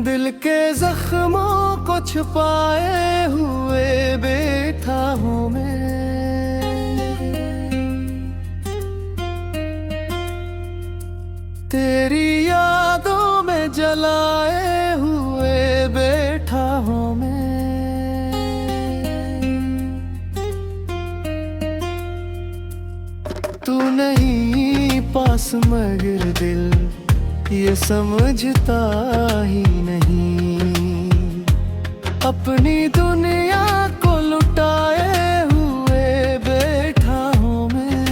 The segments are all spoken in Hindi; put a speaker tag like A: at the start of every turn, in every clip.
A: दिल के जख्मों को छुपाए हुए बैठा हूँ मैं, तेरी यादों में जलाए हुए बैठा हूँ मैं। तू नहीं पास मगर दिल ये समझता ही नहीं, अपनी दुनिया को लुटाए हुए बैठा हूँ मैं।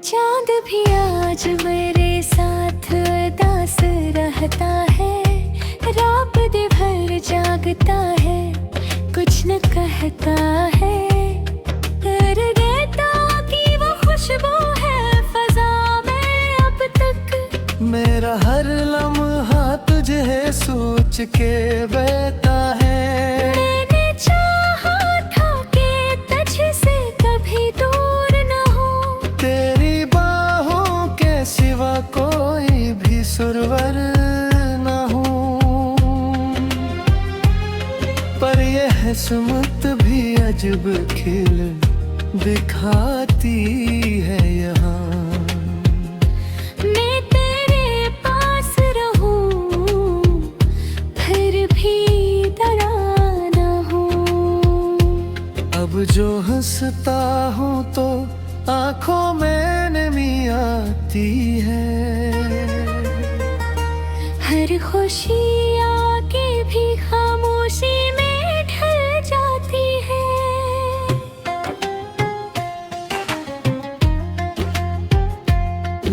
B: चांद भी आज मेरे साथ उदास रहता है, रात भर जागता है, कुछ न कहता है। कर देता कि वो खुशबू है फजा में अब तक,
A: मेरा हर लम्हा तुझे सोच के बहता है।
B: मैंने चाहा था कि तुझसे कभी दूर न हो,
A: तेरी बाहों के सिवा कोई भी सुरवर न हो, पर यह किस्मत भी अजब खिल दिखाती है यहाँ।
B: मैं तेरे पास रहूं फिर भी डरा न हूँ।
A: अब जो हंसता हूँ तो आँखों में नमी आती है,
B: हर खुशी आके भी खामोशी में ढल जाती है।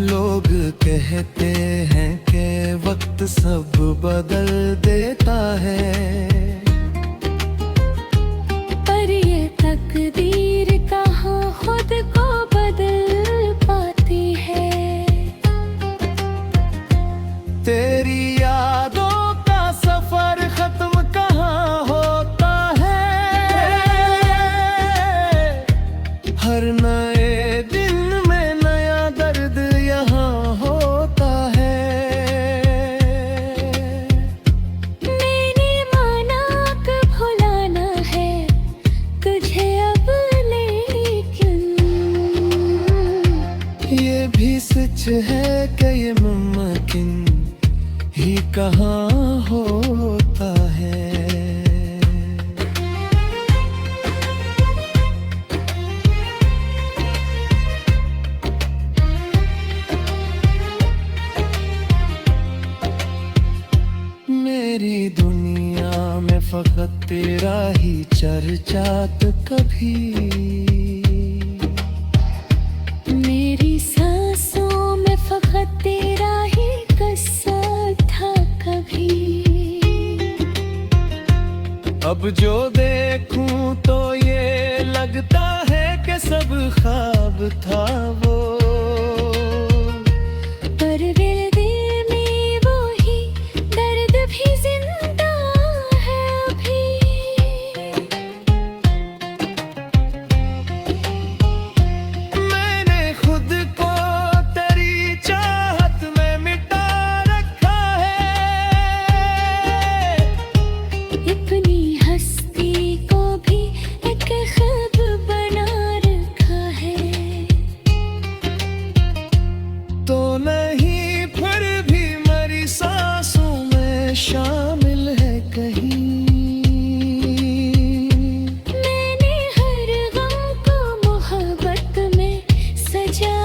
A: लोग कहते हैं कि वक्त सब बदल देता है,
B: पर ये तकदीर कहाँ खुद को बदल पाती है।
A: तेरी यादों का सफर खत्म कहाँ होता है, हर नए दिन में नया दर्द यहाँ होता है।
B: मैंने माना कि भुलाना है तुझे अब, लेकिन
A: ये भी सच है कि ये मुमकिन ही कहाँ होता है। मेरी दुनिया में फकत तेरा ही चर्चा तो कभी,
B: मेरी सांसों में फकत तेरा ही किस्सा था कभी।
A: अब जो देखूं तो ये लगता है कि सब ख्वाब था वो,
B: पर दिल में वो ही दर्द भी जिंदा है अभी।
A: मैंने खुद को तेरी चाहत में मिटा रखा है,
B: अपनी हस्ती को भी एक ख्वाब बना रखा है।
A: तो नहीं फिर भी मेरी सांसों में शामिल है कहीं।
B: मैंने हर गम को मोहब्बत में सजा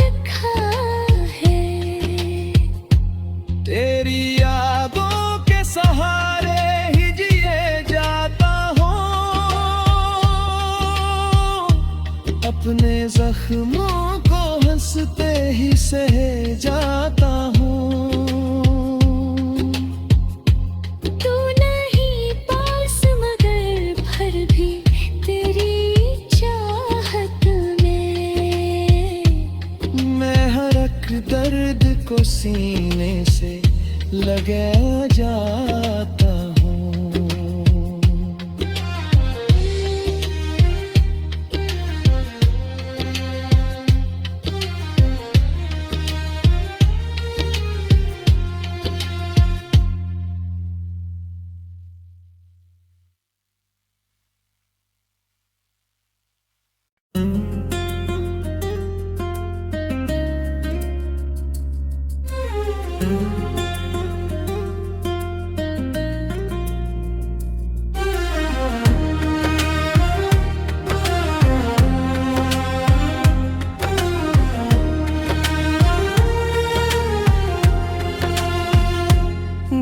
B: रखा है।
A: तेरी यादों के सहारे ही जिए जाता हूँ, अपने जख्मों को हंसते ही सहे जाता हूँ। दर्द को सीने से लगा जाता हूँ।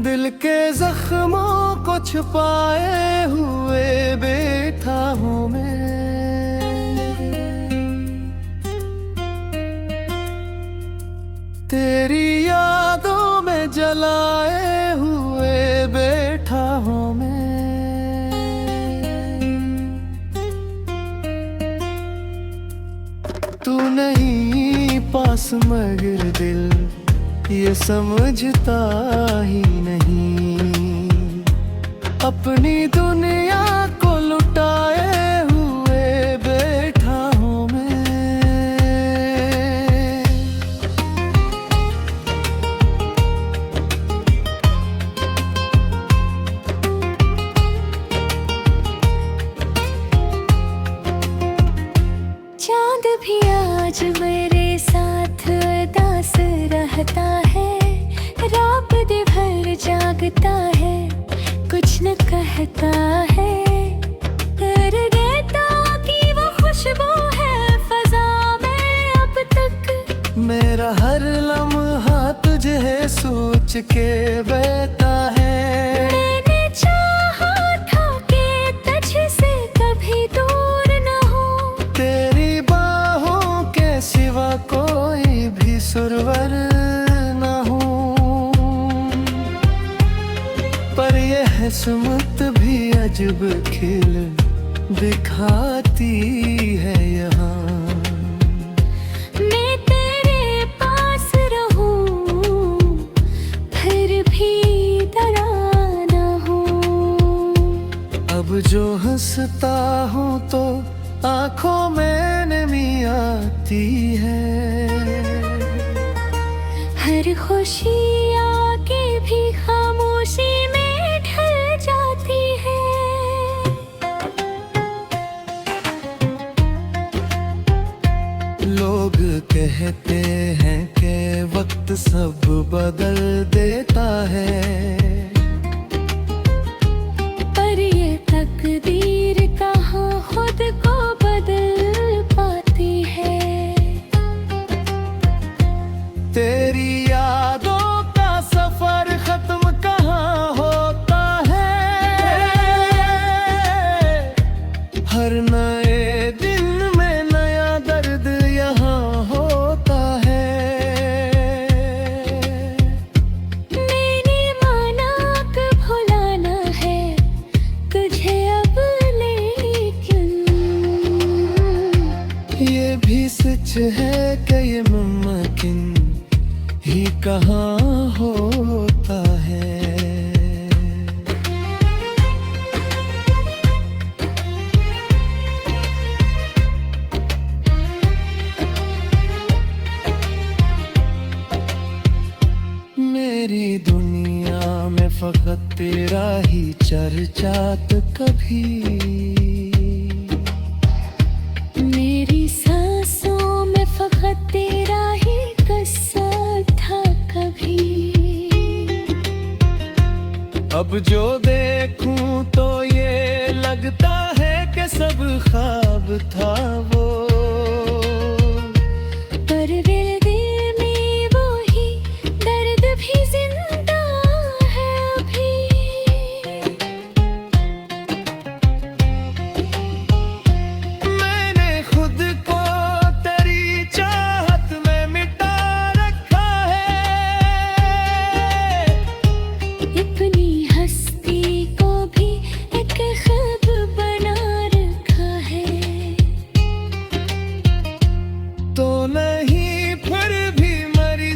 A: दिल के जख्मों को छुपाए हुए बैठा हूँ मैं, तेरी यादों में जलाए हुए बैठा हूँ मैं। तू नहीं पास मगर दिल ये समझता ही नहीं, अपनी दुनिया को लुटाए हुए बैठा हूँ मैं।
B: चांद भी आज मेरे साथ उदास रहता है, रात दिन भर जागता है, कुछ न कहता है। गीतों की वो खुशबू है फजा में अब तक,
A: मेरा हर लम्हा तुझे सोच के बहता है।
B: मैंने चाहा था कि तुझसे कभी दूर न हो,
A: तेरी बाहों के सिवा कोई भी सुरवर न हो, पर यह किस्मत भी अजब खिल दिखाती है यहाँ।
B: मैं तेरे पास रहूं फिर भी डरा न हूँ।
A: अब जो हंसता हूँ तो आंखों में नमी आती है,
B: हर खुशी आके भी खामोशी में ढल जाती है।
A: लोग कहते हैं कि वक्त सब बदल देता है,
B: पर ये तकदीर कहाँ खुद को बदल पाती है।
A: तेरी यादों का सफर खत्म कहाँ होता है, हर नए दिन में नया दर्द यहाँ होता है।
B: मैंने माना कि भुलाना है तुझे अब, लेकिन
A: ये भी सच है कि ये मुमकिन ही कहाँ होता है। मेरी दुनिया में फकत तेरा ही चर्चात कभी,
B: मेरी सांसों में फकत तेरा ही किस्सा था कभी।
A: अब जो देखूं तो ये लगता है कि सब ख्वाब था वो,
B: पर दिल में वो ही दर्द भी जिंदा है अभी।
A: मैंने खुद को तेरी चाहत में मिटा रखा है,
B: अपनी हस्ती को भी एक ख्वाब बना रखा है।
A: तो नहीं फिर भी मरी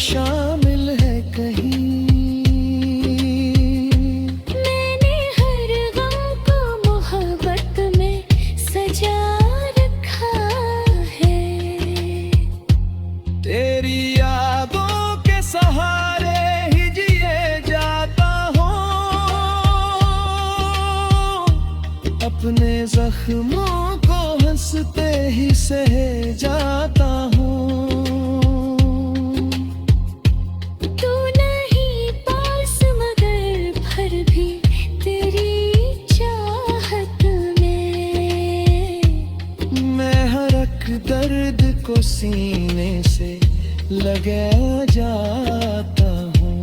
A: शामिल है कहीं।
B: मैंने हर गम को मोहब्बत में सजा रखा है।
A: तेरी यादों के सहारे ही जिए जाता हूँ, अपने जख्मों को हंसते ही सहे जाता हूँ।
B: तू नहीं पास मगर फिर भी तेरी चाहत में
A: मैं हर एक दर्द को सीने से लगा जाता हूँ।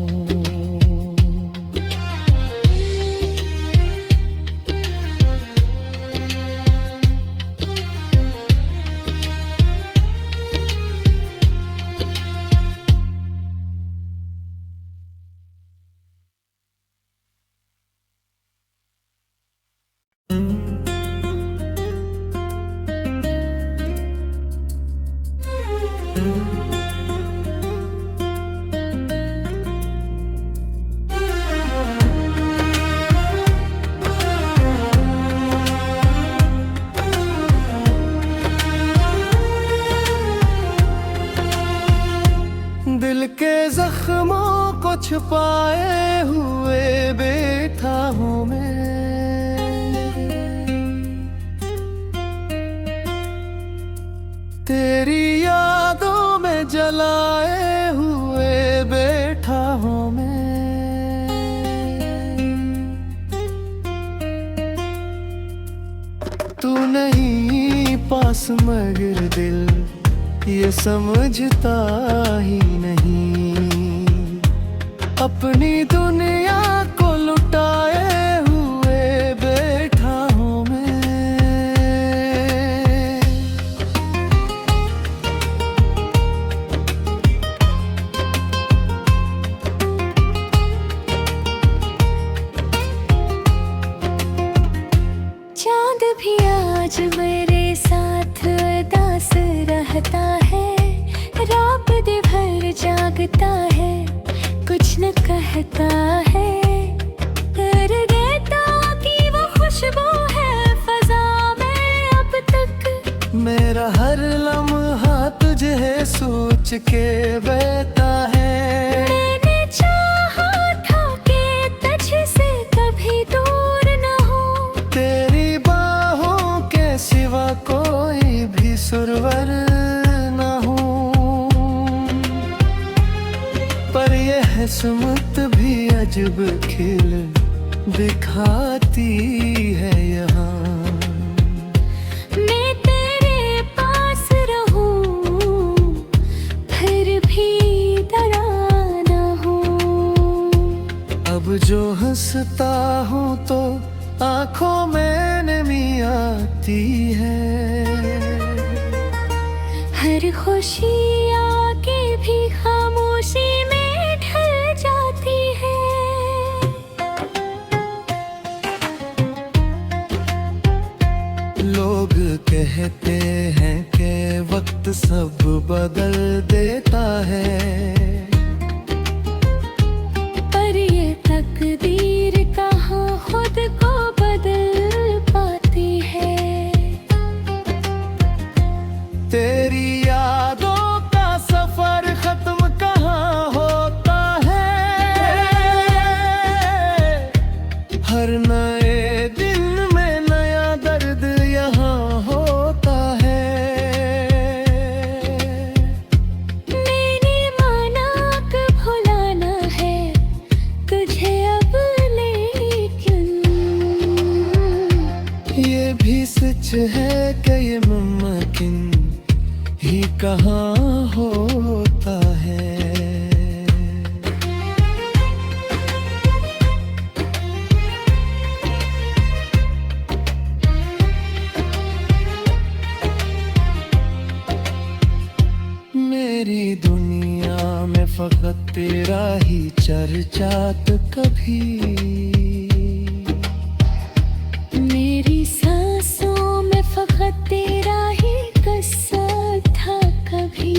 A: दिल के जख्मों को छुपाए हुए बैठा हूँ मैं, तेरी यादों में जलाए हुए बैठा हूँ मैं। तू नहीं पास मगर दिल ये समझता ही नहीं, अपनी दुनिया को लुटाए हुए बैठा हूँ मैं।
B: चांद भी आज मेरे साथ उदास रहता है, रात दिन भर जागता है, कुछ न कहता है। कर देता कि वो खुशबू है फजा में अब तक,
A: मेरा हर लम्हा तुझे सोच के बहता है।
B: मैंने चाहा था कि तुझसे कभी दूर न हो,
A: तेरी बाहों के सिवा कोई भी सुरवर न हो, पर यह किस्मत भी अजब खिल दिखाती है यहाँ।
B: मैं तेरे पास रहूं फिर भी डरा ना हूँ।
A: अब जो हंसता हूँ तो आंखों में नमी आती है,
B: हर खुशी आके भी खामोशी में ढल जाती है।
A: लोग कहते हैं कि वक्त सब बदल देता है,
B: पर ये तकदीर कहाँ खुद को बदल पाती है।
A: तेरी यादों का सफर खत्म कहाँ होता है, हर नए दिन में नया दर्द यहाँ होता है।
B: मैंने माना कि भुलाना है तुझे अब, लेकिन
A: ये भी सच है कि ये मुमकिन ही कहाँ होता है। मेरी दुनिया में फकत तेरा ही चर्चा तो कभी,
B: मेरी सांसों में फकत तेरा ही किस्सा था कभी।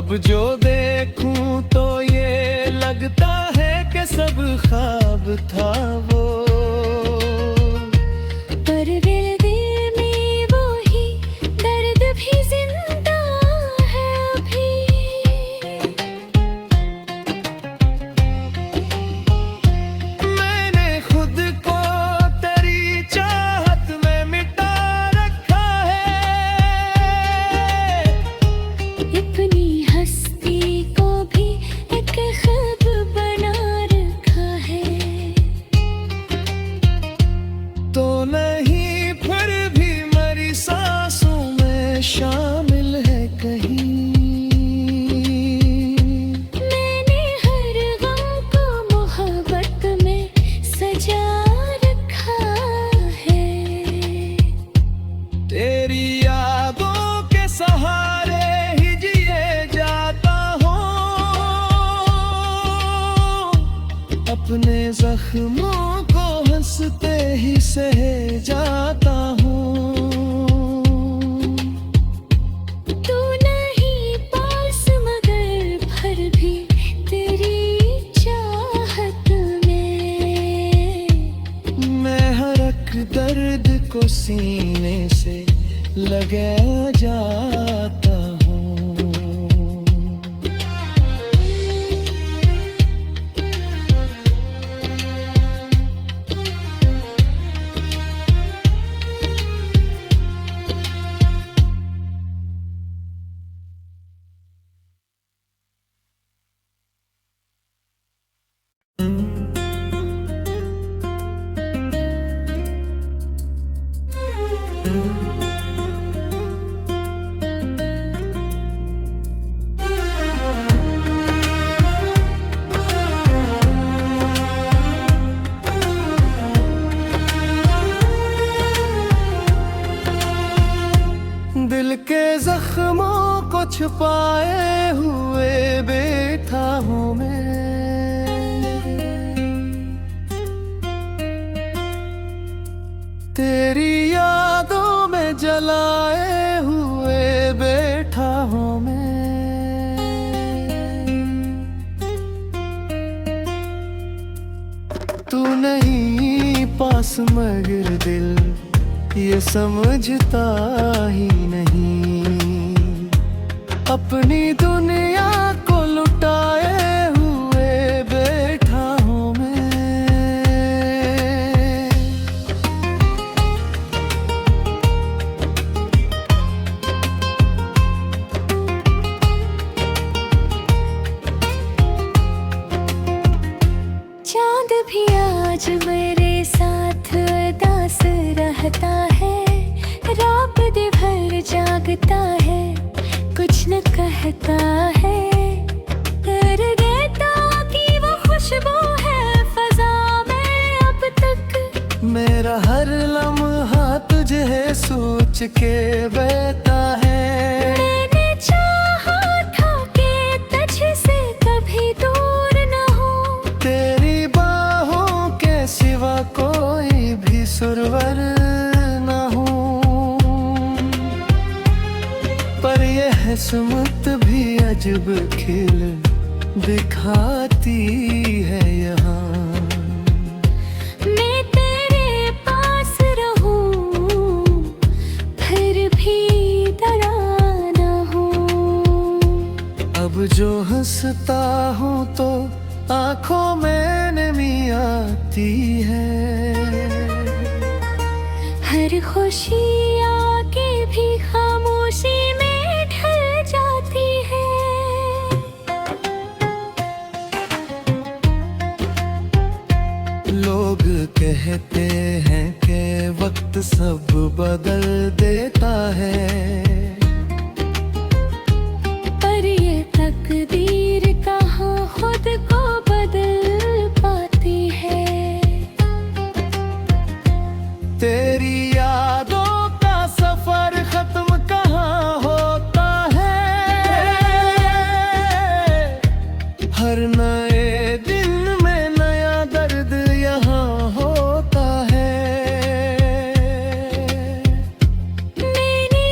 A: अब जो देखूं तो ये लगता है कि सब ख्वाब था वो,
B: पर दिल में वो ही दर्द भी जिंदा है अभी।
A: मैंने खुद को तेरी चाहत में मिटा रखा है,
B: अपनी हस्ती को भी एक ख्वाब बना रखा है।
A: तो नहीं फिर भी मेरी सांसों में शामिल है कहीं।
B: मैंने हर गम को मोहब्बत में सजा रखा है।
A: तेरी यादों के सहारे ही जिए जाता हूँ, अपने जख्मों को हंसते ही सहे जाता हूँ।
B: तू नहीं पास मगर फिर भी तेरी चाहत में
A: मैं हर एक दर्द को सीने से लगा जाता हूँ। दिल के जख्मों को छुपाए हुए बैठा हूँ मैं, तेरी यादों में जलाए हुए बैठा हूँ मैं। तू नहीं पास मगर दिल ये समझता ही नहीं, अपनी दुनिया को लुटाए हुए बैठा हूँ मैं।
B: चांद भी आज मेरे साथ उदास रहता है, रात दिन भर जागता है, कुछ न कहता है। कर देता कि वो खुशबू है फजा में अब तक,
A: मेरा हर लम्हा तुझे सोच के बहता है।
B: मैंने चाहा था कि तुझसे कभी दूर न हो,
A: तेरी बाहों के सिवा कोई भी सुरवर न हो, पर यह किस्मत भी अजब खिल दिखाती है यहाँ।
B: मैं तेरे पास रहूं फिर भी डरा ना हूँ।
A: अब जो हंसता हूँ तो आंखों में नमी आती है,
B: हर खुशी आके भी खामोशी में ढल जाती है।
A: लोग कहते हैं कि वक्त सब बदल देता है,
B: पर ये तकदीर कहाँ खुद को बदल पाती है।
A: तेरी यादों का सफर खत्म कहाँ होता है, हर नए दिन में नया दर्द यहाँ होता है।
B: मैंने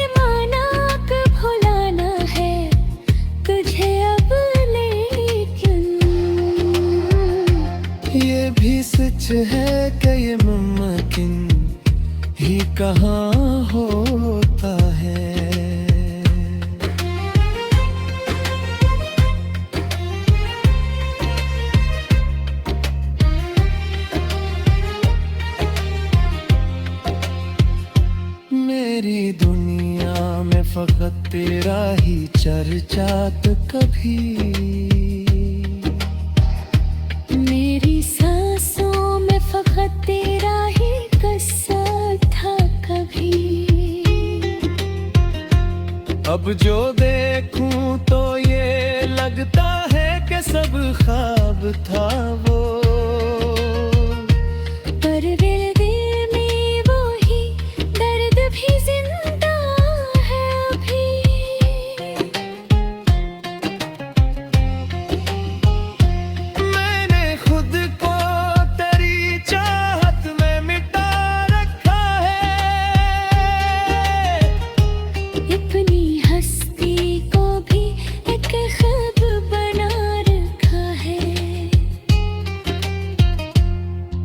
A: फकत तेरा ही चर्चा तो कभी
B: मेरी सांसों में फकत तेरा ही किस्सा था कभी।
A: अब जो देखूं तो ये लगता है कि सब ख्वाब था वो,
B: पर दिल में वो ही दर्द भी जिंदा है अभी।
A: मैंने खुद को तेरी चाहत में मिटा रखा है,
B: अपनी हस्ती को भी एक ख्वाब बना रखा है।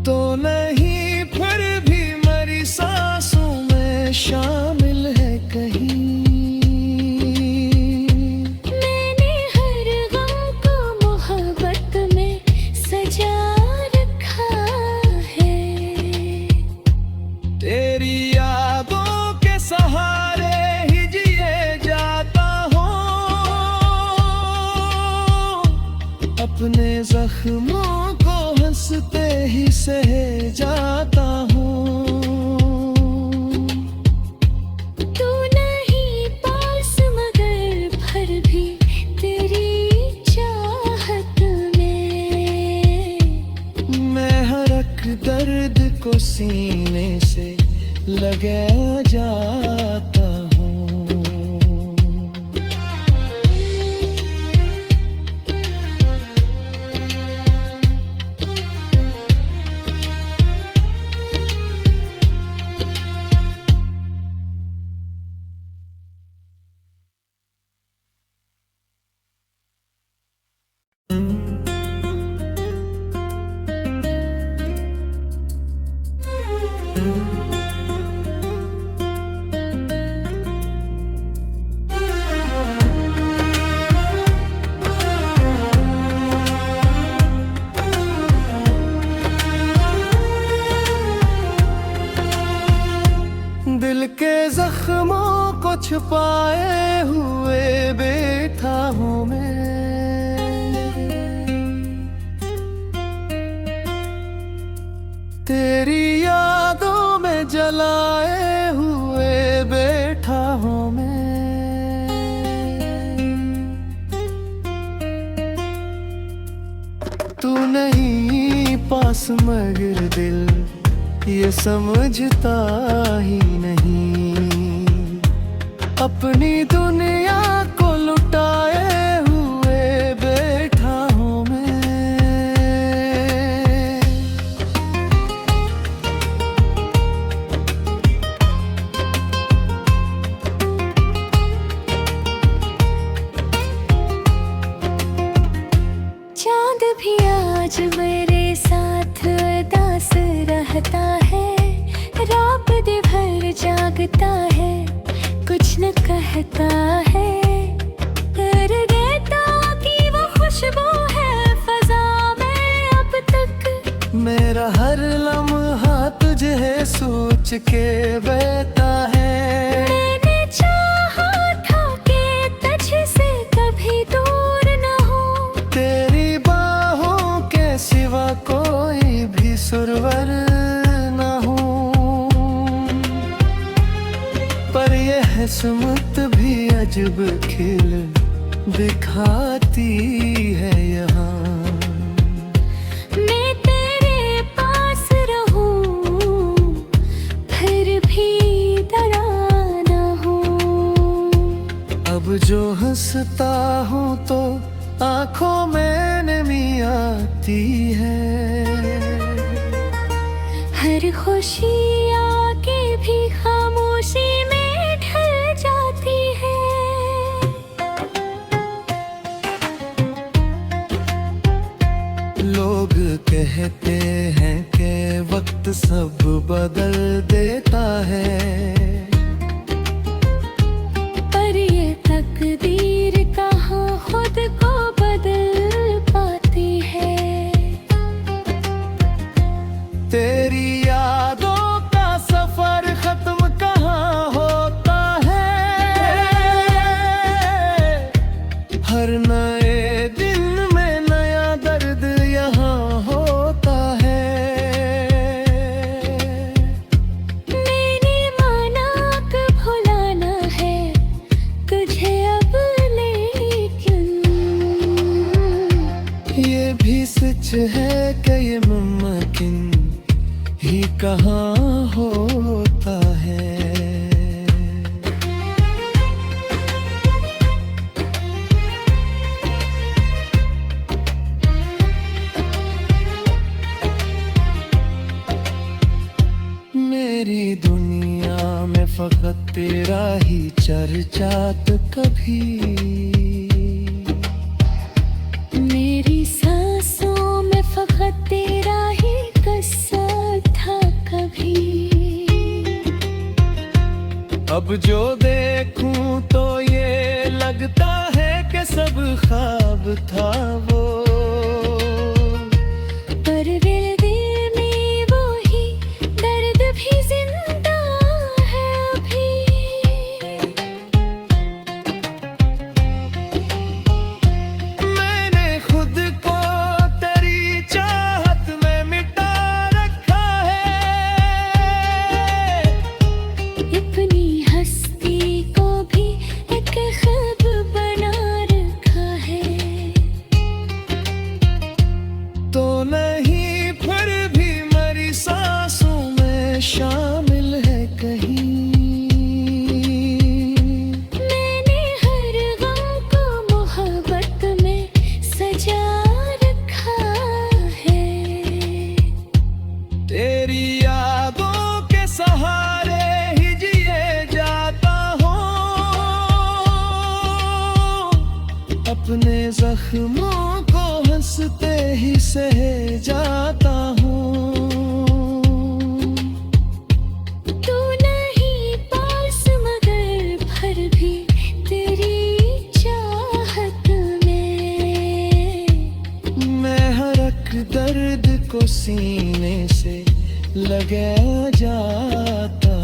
A: तो नहीं फिर भी मेरी सांसों में शामिल है कहीं।
B: मैंने हर गम को मोहब्बत में सजा रखा है।
A: तेरी यादों के सहारे ही जिए जाता हूँ, अपने जख्मों को हंसते ही सहे जाता हूँ।
B: तू नहीं पास मगर फिर भी तेरी चाहत में
A: मैं हर एक दर्द को सीने से लगा जाता हूँ। दिल के जख्मों को छुपाए हुए बैठा हूँ मैं, तेरी यादों में जलाए हुए बैठा हूँ मैं। तू नहीं पास मगर दिल ये समझता ही नहीं, अपनी दुनिया को लुटाए हुए बैठा हूँ मैं।
B: चांद भी आज मेरे साथ उदास रहता है, रात दिन भर जागता है, कुछ न कहता है। कर देता कि वो खुशबू है फजा में अब तक,
A: मेरा हर लम्हा तुझे सोच के बहता है।
B: मैंने चाहा था कि तुझसे कभी दूर न हो,
A: तेरी बाहों के सिवा कोई भी सुरवर न हो, पर यह किस्मत भी अजब खिल दिखाती है यहाँ।
B: मैं तेरे पास रहूं फिर भी डरा ना हूँ।
A: अब जो हंसता हूँ तो आंखों में नमी आती है,
B: हर खुशी आके भी खामोशी में ढल जाती है।
A: लोग कहते हैं कि वक्त सब बदल देता है,
B: पर ये तकदीर कहाँ खुद को बदल पाती है।
A: तेरी यादों चर्चा तो कभी।
B: मेरी सांसों में फकत तेरा ही किस्सा था कभी।
A: अब जो देखूं तो ये लगता है कि सब ख्वाब था वो,
B: पर दिल में वो ही दर्द भी जिंदा है अभी।
A: मैंने खुद को तेरी चाहत में मिटा रखा है,
B: अपनी हस्ती को भी एक ख्वाब बना रखा है।
A: तो नहीं फिर भी मेरी सांसों में शामिल है कहीं।
B: मैंने हर गम को मोहब्बत में सजा रखा है।
A: तेरी यादों के सहारे ही जिए जाता हूँ, अपने जख्मों को हंसते ही सहे जाता हूँ।
B: तू नहीं पास मगर फिर भी तेरी चाहत में
A: मैं हर एक दर्द को सीने से लगा जाता